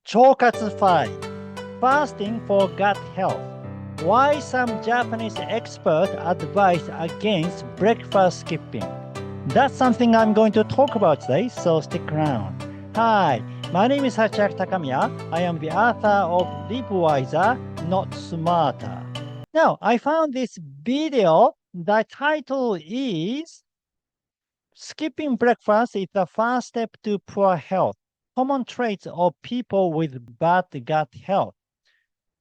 Cho-Katsu 5, Fasting for Gut Health. Why some Japanese experts advise against breakfast skipping. That's something I'm going to talk about today, so stick around. Hi, my name is Hachiaki Takamiya. I am the author of Live Wiser, Not Smarter. Now, I found this video. The title is Skipping Breakfast is the first step to poor health. Common traits of people with bad gut health.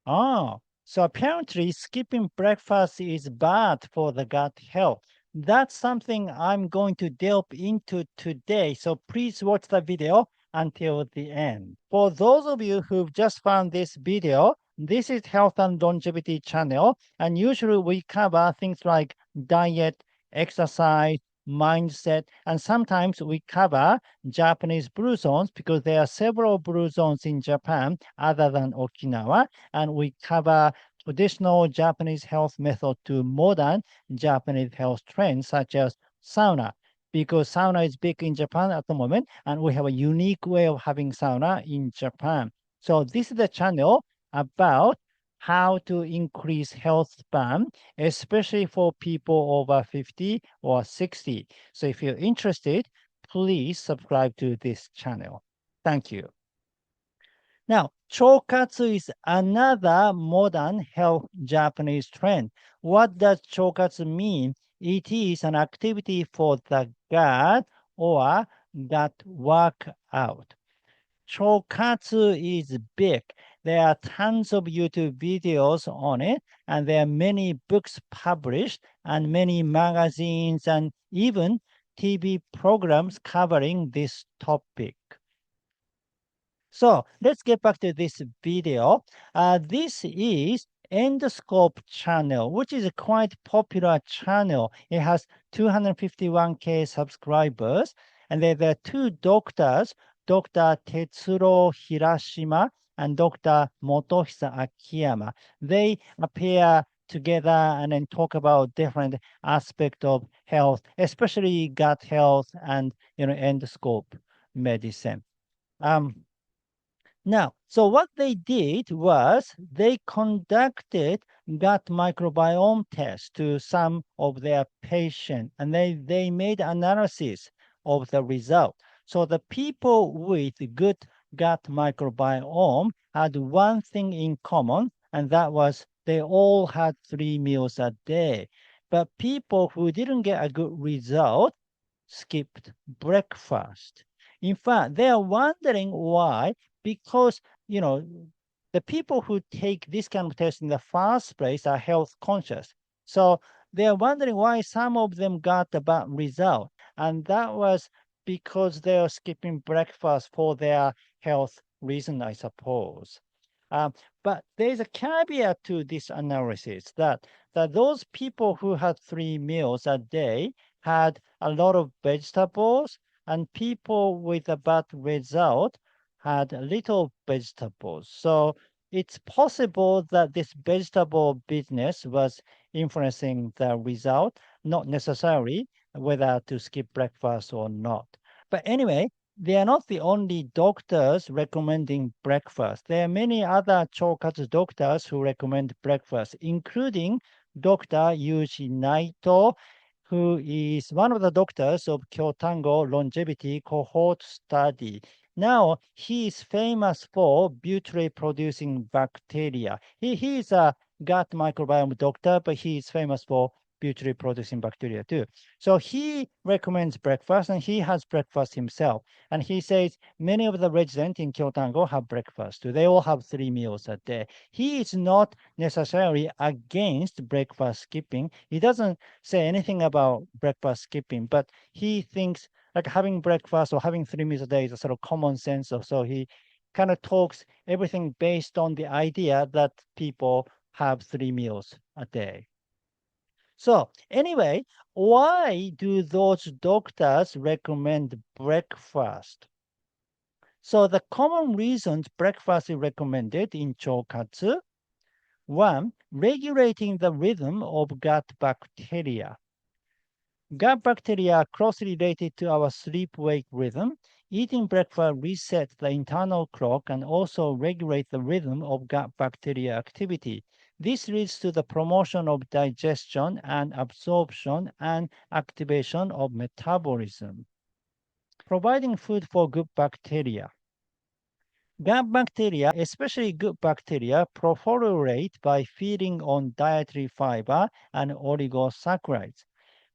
So apparently skipping breakfast is bad for the gut health. That's something I'm going to delve into today. So please watch the video until the end. For those of you who've just found this video, this is Health and Longevity channel. And usually we cover things like diet, exercise, mindset, and sometimes we cover Japanese blue zones because there are several blue zones in Japan other than Okinawa, and we cover traditional Japanese health method to modern Japanese health trends such as sauna, because sauna is big in Japan at the moment, and we have a unique way of having sauna in Japan. So this is the channel about how to increase health span, especially for people over 50 or 60. So if you're interested, please subscribe to this channel. Thank you. Now, Cho-Katsu is another modern health Japanese trend. What does Cho-Katsu mean? It is an activity for the gut or gut workout. Cho-Katsu is big. There are tons of YouTube videos on it, and there are many books published, and many magazines, and even TV programs covering this topic. So let's get back to this video. This is Endoscope channel, which is a quite popular channel. It has 251K subscribers, and there are two doctors, Dr. Tetsuro Hirashima and Dr. Motohisa Akiyama. They appear together and then talk about different aspects of health, especially gut health and endoscope medicine. Now, so what they did was they conducted gut microbiome tests to some of their patients, and they made analysis of the result. So the people with good gut microbiome had one thing in common, and that was they all had 3 meals a day. But people who didn't get a good result skipped breakfast. In fact, they are wondering why, because, the people who take this kind of test in the first place are health conscious. So they're wondering why some of them got a bad result. And that was because they are skipping breakfast for their health reason, I suppose. But there's a caveat to this analysis that those people who had 3 meals a day had a lot of vegetables, and people with a bad result had little vegetables. So it's possible that this vegetable business was influencing the result, not necessarily whether to skip breakfast or not. But anyway, they are not the only doctors recommending breakfast. There are many other Cho-Katsu doctors who recommend breakfast, including Dr. Yuji Naito, who is one of the doctors of Kyotango Longevity Cohort Study. Now, he is famous for butyrate-producing bacteria. He is a gut microbiome doctor, but he is famous for butyrate-producing bacteria too. So he recommends breakfast, and he has breakfast himself. And he says many of the residents in Kyotango have breakfast too. They all have 3 meals a day. He is not necessarily against breakfast skipping. He doesn't say anything about breakfast skipping, but he thinks like having breakfast or having 3 meals a day is a sort of common sense. So he kind of talks everything based on the idea that people have 3 meals a day. So anyway, why do those doctors recommend breakfast? So the common reasons breakfast is recommended in Cho-Katsu: one, regulating the rhythm of gut bacteria. Gut bacteria are closely related to our sleep-wake rhythm. Eating breakfast resets the internal clock and also regulates the rhythm of gut bacteria activity. This leads to the promotion of digestion and absorption and activation of metabolism. Providing food for good bacteria. Gut bacteria, especially good bacteria, proliferate by feeding on dietary fiber and oligosaccharides.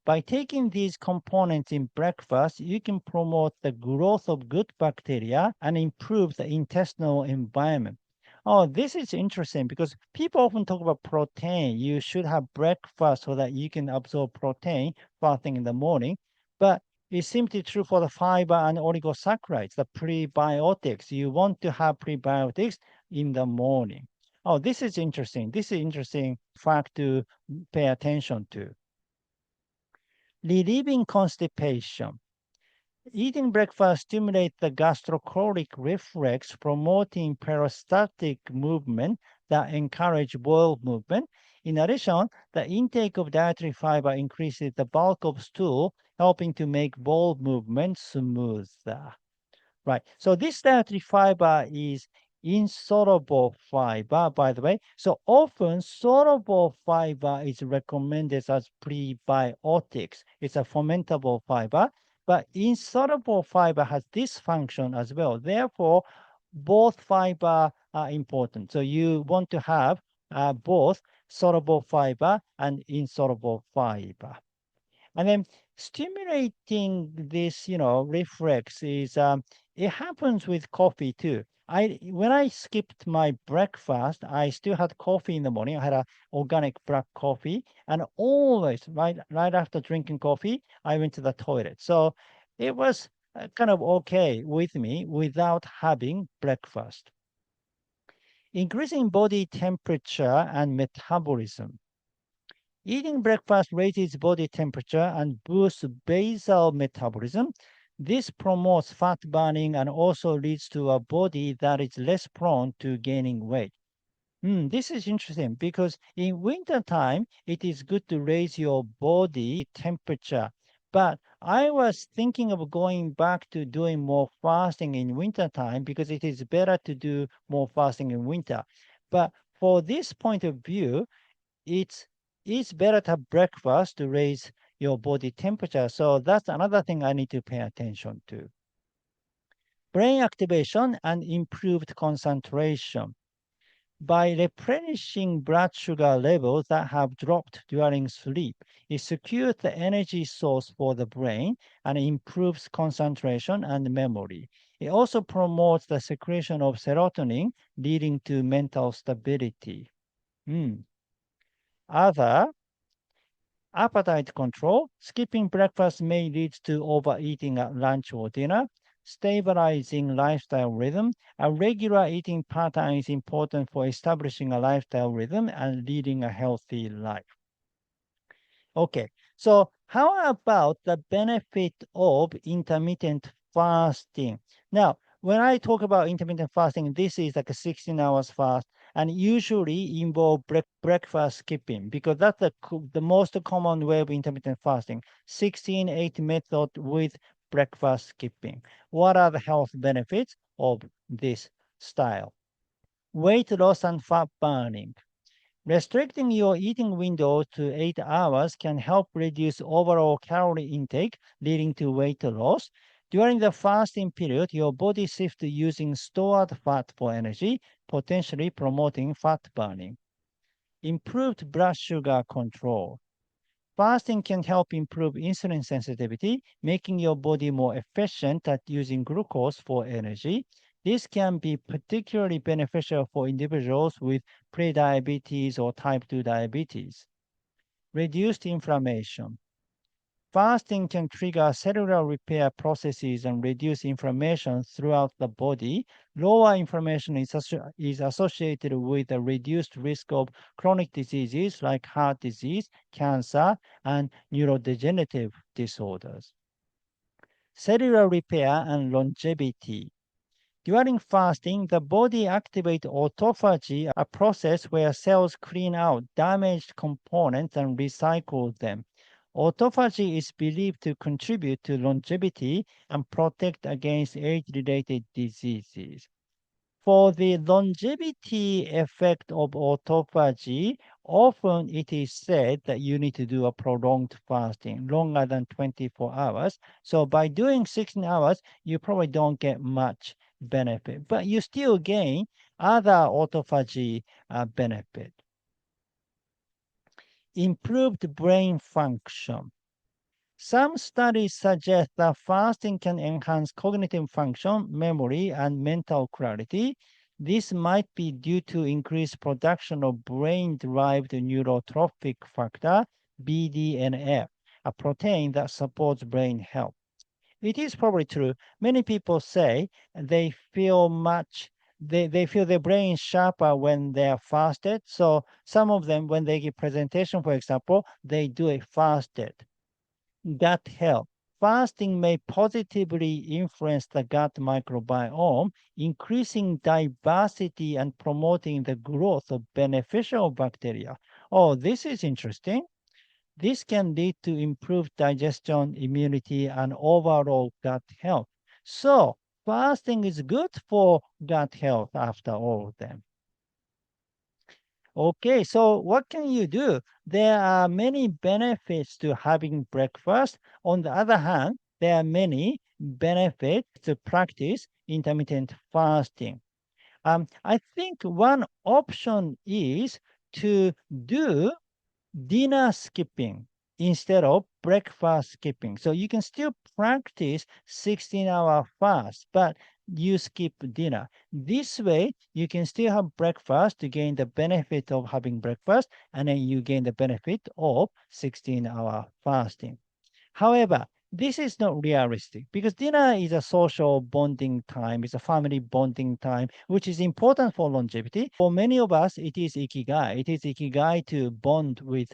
By taking these components in breakfast, you can promote the growth of good bacteria and improve the intestinal environment. Oh, this is interesting because people often talk about protein. You should have breakfast so that you can absorb protein first thing in the morning. But it's simply true for the fiber and oligosaccharides, the prebiotics. You want to have prebiotics in the morning. Oh, this is interesting. This is interesting fact to pay attention to. Relieving constipation. Eating breakfast stimulates the gastrocolic reflex, promoting peristaltic movement that encourage bowel movement. In addition, the intake of dietary fiber increases the bulk of stool, helping to make bowel movement smoother. Right. So this dietary fiber is insoluble fiber, by the way. So often soluble fiber is recommended as prebiotics. It's a fermentable fiber, but insoluble fiber has this function as well. Therefore, both fiber are important. So you want to have both soluble fiber and insoluble fiber. And then stimulating this, reflex is it happens with coffee too. When I skipped my breakfast, I still had coffee in the morning. I had a organic black coffee, and always right after drinking coffee, I went to the toilet. So it was kind of okay with me without having breakfast. Increasing body temperature and metabolism. Eating breakfast raises body temperature and boosts basal metabolism. This promotes fat burning and also leads to a body that is less prone to gaining weight. This is interesting because in winter time, it is good to raise your body temperature. But I was thinking of going back to doing more fasting in winter time because it is better to do more fasting in winter. But for this point of view, it's better to have breakfast to raise your body temperature. So that's another thing I need to pay attention to. Brain activation and improved concentration. By replenishing blood sugar levels that have dropped during sleep, it secures the energy source for the brain and improves concentration and memory. It also promotes the secretion of serotonin, leading to mental stability. Other appetite control. Skipping breakfast may lead to overeating at lunch or dinner. Stabilizing lifestyle rhythm. A regular eating pattern is important for establishing a lifestyle rhythm and leading a healthy life. Okay, so how about the benefit of intermittent fasting? Now, when I talk about intermittent fasting, this is like a 16 hours fast and usually involve breakfast skipping because that's the most common way of intermittent fasting. 16-8 method with breakfast skipping. What are the health benefits of this style? Weight loss and fat burning. Restricting your eating window to 8 hours can help reduce overall calorie intake, leading to weight loss. During the fasting period, your body shifts to using stored fat for energy, potentially promoting fat burning. Improved blood sugar control. Fasting can help improve insulin sensitivity, making your body more efficient at using glucose for energy. This can be particularly beneficial for individuals with prediabetes or type 2 diabetes. Reduced inflammation. Fasting can trigger cellular repair processes and reduce inflammation throughout the body. Lower inflammation is associated with a reduced risk of chronic diseases like heart disease, cancer, and neurodegenerative disorders. Cellular repair and longevity. During fasting, the body activates autophagy, a process where cells clean out damaged components and recycle them. Autophagy is believed to contribute to longevity and protect against age-related diseases. For the longevity effect of autophagy, often it is said that you need to do a prolonged fasting, longer than 24 hours. So by doing 16 hours, you probably don't get much benefit, but you still gain other autophagy benefit. Improved brain function. Some studies suggest that fasting can enhance cognitive function, memory, and mental clarity. This might be due to increased production of brain-derived neurotrophic factor, BDNF, a protein that supports brain health. It is probably true. Many people say they feel they feel their brain sharper when they are fasted. So some of them, when they give presentation, for example, they do it fasted. Gut health. Fasting may positively influence the gut microbiome, increasing diversity and promoting the growth of beneficial bacteria. Oh, this is interesting. This can lead to improved digestion, immunity, and overall gut health. So, fasting is good for gut health after all of them. Okay, so what can you do? There are many benefits to having breakfast. On the other hand, there are many benefits to practice intermittent fasting. I think one option is to do dinner skipping instead of breakfast skipping. So you can still practice 16-hour fast, but you skip dinner. This way, you can still have breakfast to gain the benefit of having breakfast, and then you gain the benefit of 16-hour fasting. However, this is not realistic because dinner is a social bonding time, it's a family bonding time, which is important for longevity. For many of us, it is ikigai. It is ikigai to bond with,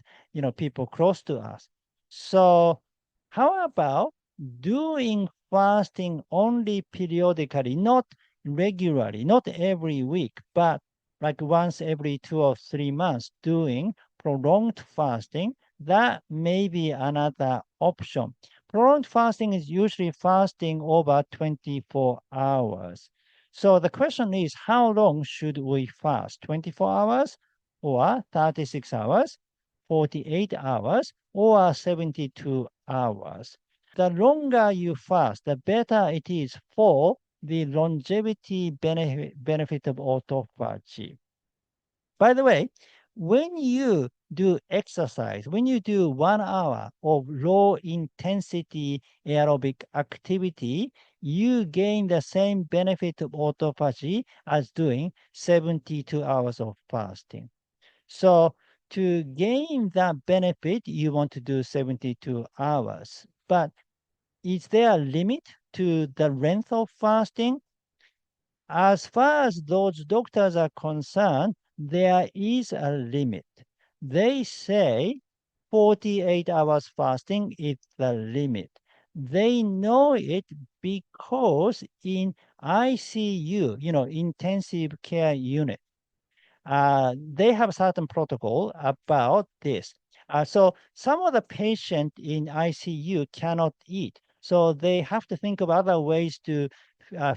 people close to us. So how about doing fasting only periodically, not regularly, not every week, but like once every 2 or 3 months, doing prolonged fasting? That may be another option. Prolonged fasting is usually fasting over 24 hours. So the question is, how long should we fast? 24 hours or 36 hours, 48 hours, or 72 hours? The longer you fast, the better it is for the longevity benefit of autophagy. By the way, when you do exercise, when you do 1 hour of low intensity aerobic activity, you gain the same benefit of autophagy as doing 72 hours of fasting. So to gain that benefit, you want to do 72 hours. But is there a limit to the length of fasting? As far as those doctors are concerned, there is a limit. They say 48 hours fasting is the limit. They know it because in ICU, intensive care unit, they have a certain protocol about this. So some of the patient in ICU cannot eat. So they have to think of other ways to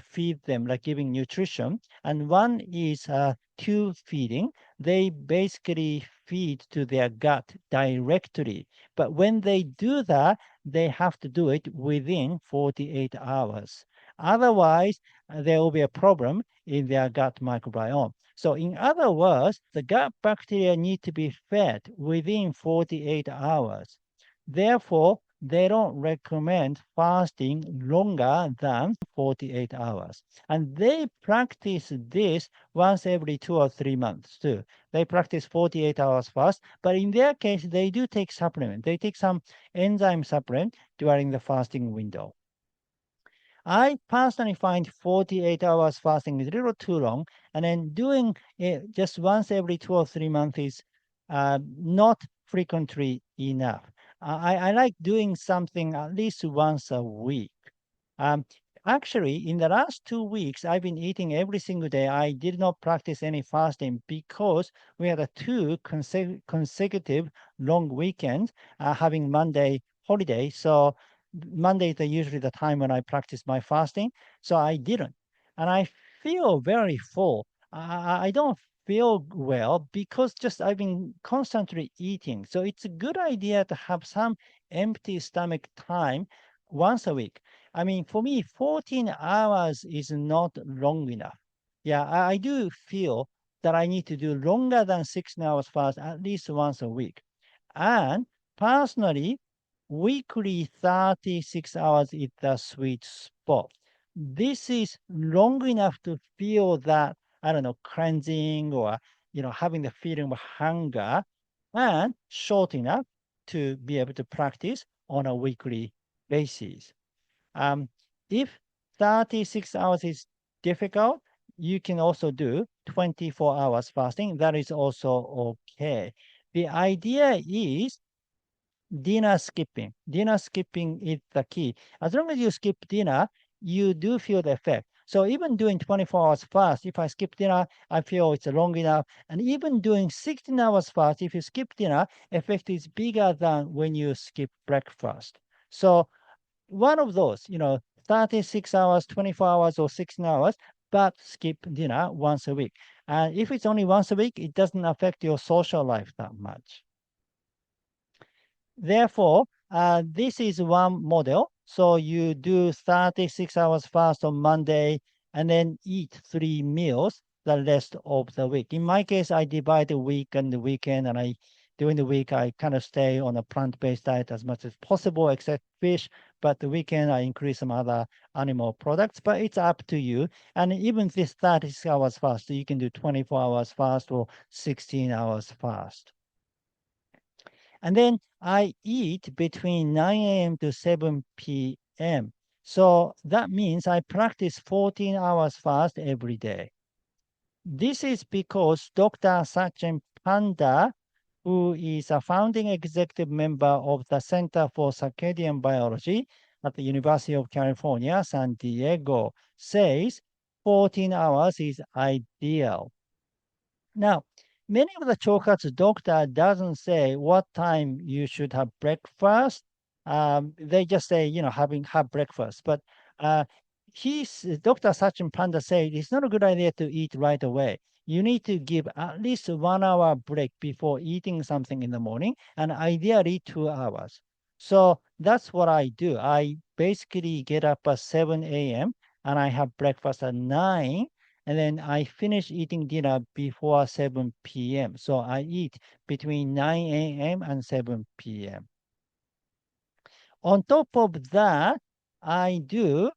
feed them, like giving nutrition. And one is tube feeding. They basically feed to their gut directly. But when they do that, they have to do it within 48 hours. Otherwise, there will be a problem in their gut microbiome. So in other words, the gut bacteria need to be fed within 48 hours. Therefore, they don't recommend fasting longer than 48 hours. And they practice this once every 2 or 3 months too. They practice 48 hours fast, but in their case, they do take supplement. They take some enzyme supplement during the fasting window. I personally find 48 hours fasting is a little too long, and then doing it just once every 2 or 3 months is not frequently enough. I like doing something at least once a week. Um, Actually, in the last 2 weeks, I've been eating every single day. I did not practice any fasting because we had two consecutive long weekends, having Monday holiday. So Monday is usually the time when I practice my fasting. So I didn't. And I feel very full. I don't feel well because just I've been constantly eating. So it's a good idea to have some empty stomach time once a week. I mean, for me, 14 hours is not long enough. Yeah, I do feel that I need to do longer than 16 hours fast at least once a week. And personally, weekly 36 hours is the sweet spot. This is long enough to feel that, I don't know, cleansing or, having the feeling of hunger, and short enough to be able to practice on a weekly basis. Um, if 36 hours is difficult, you can also do 24 hours fasting. That is also okay. The idea is dinner skipping. Dinner skipping is the key. As long as you skip dinner, you do feel the effect. So even doing 24 hours fast, if I skip dinner, I feel it's long enough. And even doing 16 hours fast, if you skip dinner, effect is bigger than when you skip breakfast. So one of those, 36 hours, 24 hours, or 16 hours, but skip dinner once a week. And if it's only once a week, it doesn't affect your social life that much. Therefore, this is one model. So you do 36 hours fast on Monday and then eat 3 meals the rest of the week. In my case, I divide the week and the weekend, and during the week I kind of stay on a plant-based diet as much as possible, except fish. But the weekend I increase some other animal products. But it's up to you. And even this 36 hours fast, you can do 24 hours fast or 16 hours fast. And then I eat between 9 a.m. to 7 p.m. So that means I practice 14 hours fast every day. This is because Dr. Sachin Panda, who is a founding executive member of the Center for Circadian Biology at the University of California, San Diego, says 14 hours is ideal. Now, many of the Cho-Katsu doctor doesn't say what time you should have breakfast. They just say, have breakfast. But uh, Dr. Sachin Panda said it's not a good idea to eat right away. You need to give at least 1 hour break before eating something in the morning, and ideally 2 hours. So that's what I do. I basically get up at 7 a.m. and I have breakfast at 9, and then I finish eating dinner before 7 p.m. So I eat between 9 a.m. and 7 p.m. On top of that, I do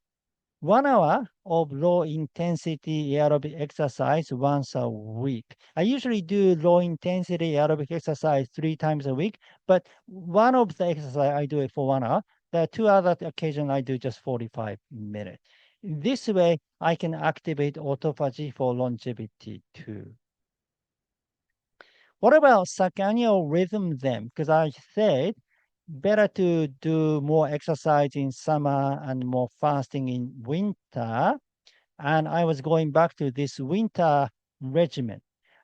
1 hour of low intensity aerobic exercise once a week. I usually do low intensity aerobic exercise 3 times a week, but one of the exercise I do it for 1 hour. The two other occasions I do just 45 minutes. This way, I can activate autophagy for longevity too. What about circannual rhythm then? Because I said better to do more exercise in summer and more fasting in winter. And I was going back to this winter regimen,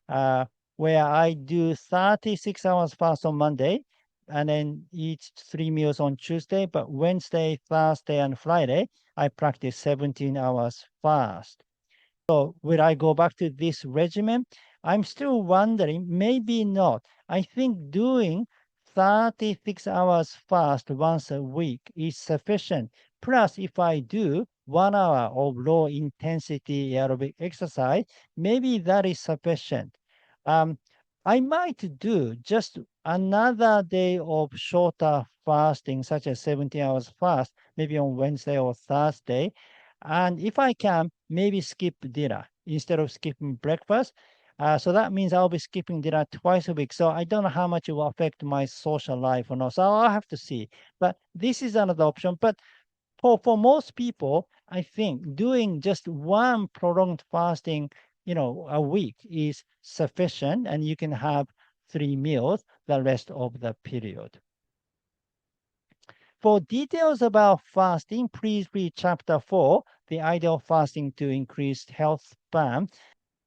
uh, where I do 36 hours fast on Monday and then eat 3 meals on Tuesday. But Wednesday, Thursday, and Friday, I practice 17 hours fast. So will I go back to this regimen? I'm still wondering, maybe not. I think doing 36 hours fast once a week is sufficient. Plus, if I do 1 hour of low intensity aerobic exercise, maybe that is sufficient. Um, I might do just another day of shorter fasting, such as 70 hours fast, maybe on Wednesday or Thursday. And if I can, maybe skip dinner instead of skipping breakfast. So that means I'll be skipping dinner twice a week. So I don't know how much it will affect my social life or not. So I'll have to see. But this is another option. But for most people, I think doing just one prolonged fasting, a week is sufficient, and you can have 3 meals the rest of the period. For details about fasting, please read chapter 4, The Ideal Fasting to Increase Health Span.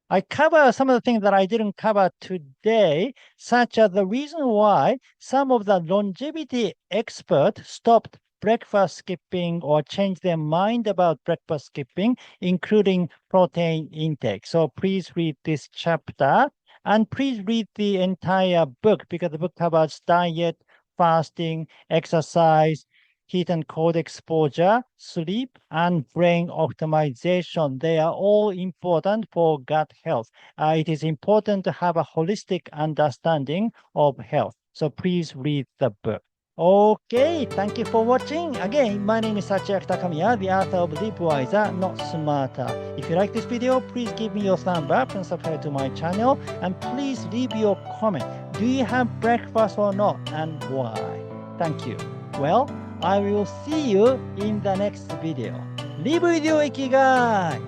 I cover some of the things that I didn't cover today, such as the reason why some of the longevity experts stopped breakfast skipping or changed their mind about breakfast skipping, including protein intake. So please read this chapter and please read the entire book because the book covers diet, fasting, exercise, heat and cold exposure, sleep, and brain optimization. They are all important for gut health. It is important to have a holistic understanding of health. So please read the book. Okay, thank you for watching. Again, my name is Sachiaki Takamiya, the author of Live Wiser, Not Smarter. If you like this video, please give me your thumb up and subscribe to my channel. And please leave your comment. Do you have breakfast or not, and why? Thank you. Well, I will see you in the next video. Live with your Ikigai!